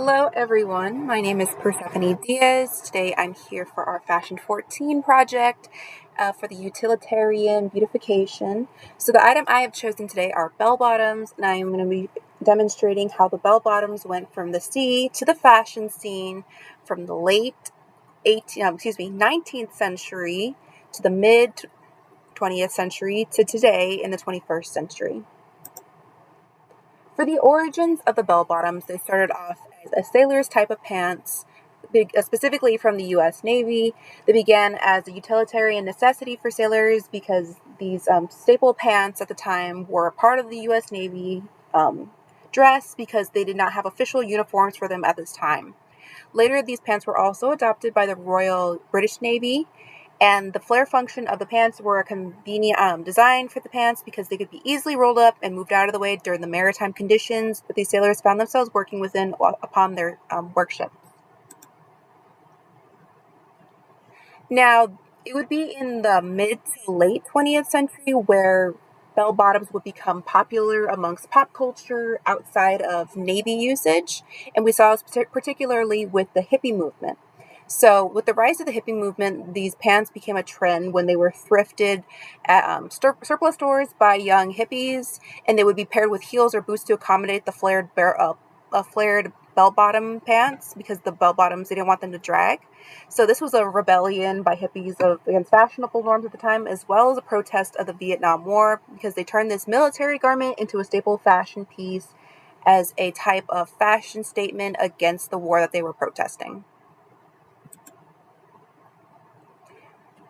Hello everyone, my name is Persephone Diaz. Today I'm here for our Fashion 14 project for the utilitarian beautification. So the item I have chosen today are bell bottoms, and I am going to be demonstrating how the bell bottoms went from the sea to the fashion scene from the late 19th century to the mid 20th century to today in the 21st century. For the origins of the bell bottoms, they started off as a sailor's type of pants, specifically from the U.S. Navy. They began as a utilitarian necessity for sailors because these staple pants at the time were part of the U.S. Navy dress because they did not have official uniforms for them at this time. Later, these pants were also adopted by the Royal British Navy, and the flare function of the pants were a convenient design for the pants because they could be easily rolled up and moved out of the way during the maritime conditions that these sailors found themselves working within upon their work ship. Now, it would be in the mid to late 20th century where bell bottoms would become popular amongst pop culture outside of Navy usage, and we saw this particularly with the hippie movement. So, with the rise of the hippie movement, these pants became a trend when they were thrifted at surplus stores by young hippies, and they would be paired with heels or boots to accommodate the flared bell-bottom pants because the bell-bottoms, they didn't want them to drag. So this was a rebellion by hippies against fashionable norms at the time, as well as a protest of the Vietnam War because they turned this military garment into a staple fashion piece as a type of fashion statement against the war that they were protesting.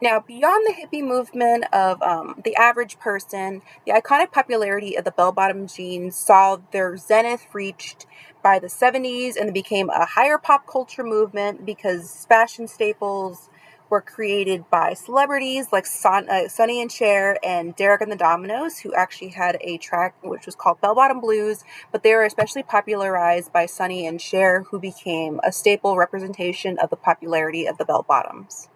Now, beyond the hippie movement of the average person, the iconic popularity of the bell-bottom jeans saw their zenith reached by the 70s, and it became a higher pop culture movement because fashion staples were created by celebrities like Sonny and Cher and Derek and the Dominoes, who actually had a track which was called Bell Bottom Blues, but they were especially popularized by Sonny and Cher, who became a staple representation of the popularity of the bell bottoms.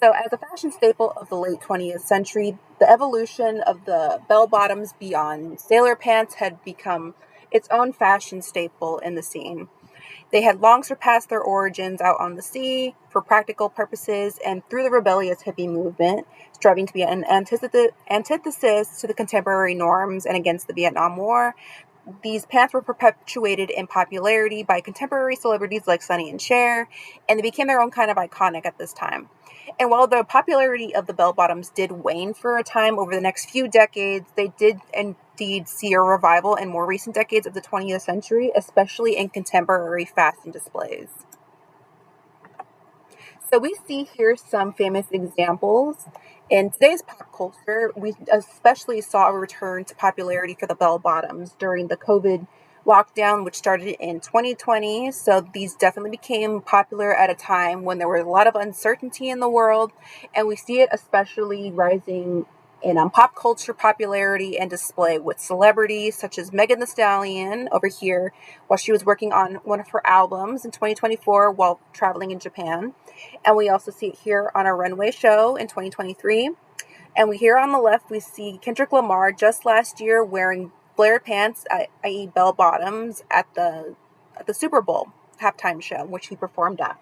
So, as a fashion staple of the late 20th century, the evolution of the bell bottoms beyond sailor pants had become its own fashion staple in the scene. They had long surpassed their origins out on the sea for practical purposes and through the rebellious hippie movement, striving to be an antithesis to the contemporary norms and against the Vietnam War. These pants were perpetuated in popularity by contemporary celebrities like Sonny and Cher, and they became their own kind of iconic at this time. And while the popularity of the bell bottoms did wane for a time over the next few decades, they did indeed see a revival in more recent decades of the 20th century, especially in contemporary fashion displays. So we see here some famous examples. In today's pop culture, we especially saw a return to popularity for the bell bottoms during the COVID lockdown, which started in 2020. So these definitely became popular at a time when there was a lot of uncertainty in the world, and we see it especially rising in pop culture popularity and display with celebrities such as Megan Thee Stallion over here while she was working on one of her albums in 2024 while traveling in Japan. And we also see it here on our runway show in 2023. And we here on the left, we see Kendrick Lamar just last year wearing flared pants, i.e. bell bottoms, at the Super Bowl halftime show, which he performed at.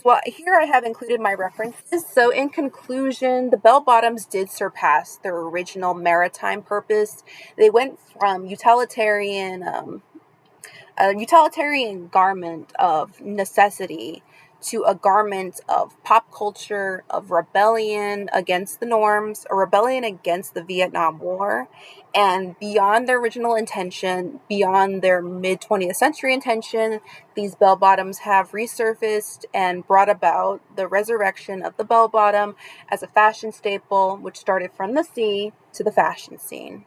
Well, here I have included my references. So, in conclusion, the bell bottoms did surpass their original maritime purpose. They went from a utilitarian garment of necessity to a garment of pop culture, of rebellion against the norms, a rebellion against the Vietnam War. And beyond their original intention, beyond their mid 20th century intention, these bell bottoms have resurfaced and brought about the resurrection of the bell bottom as a fashion staple, which started from the sea to the fashion scene.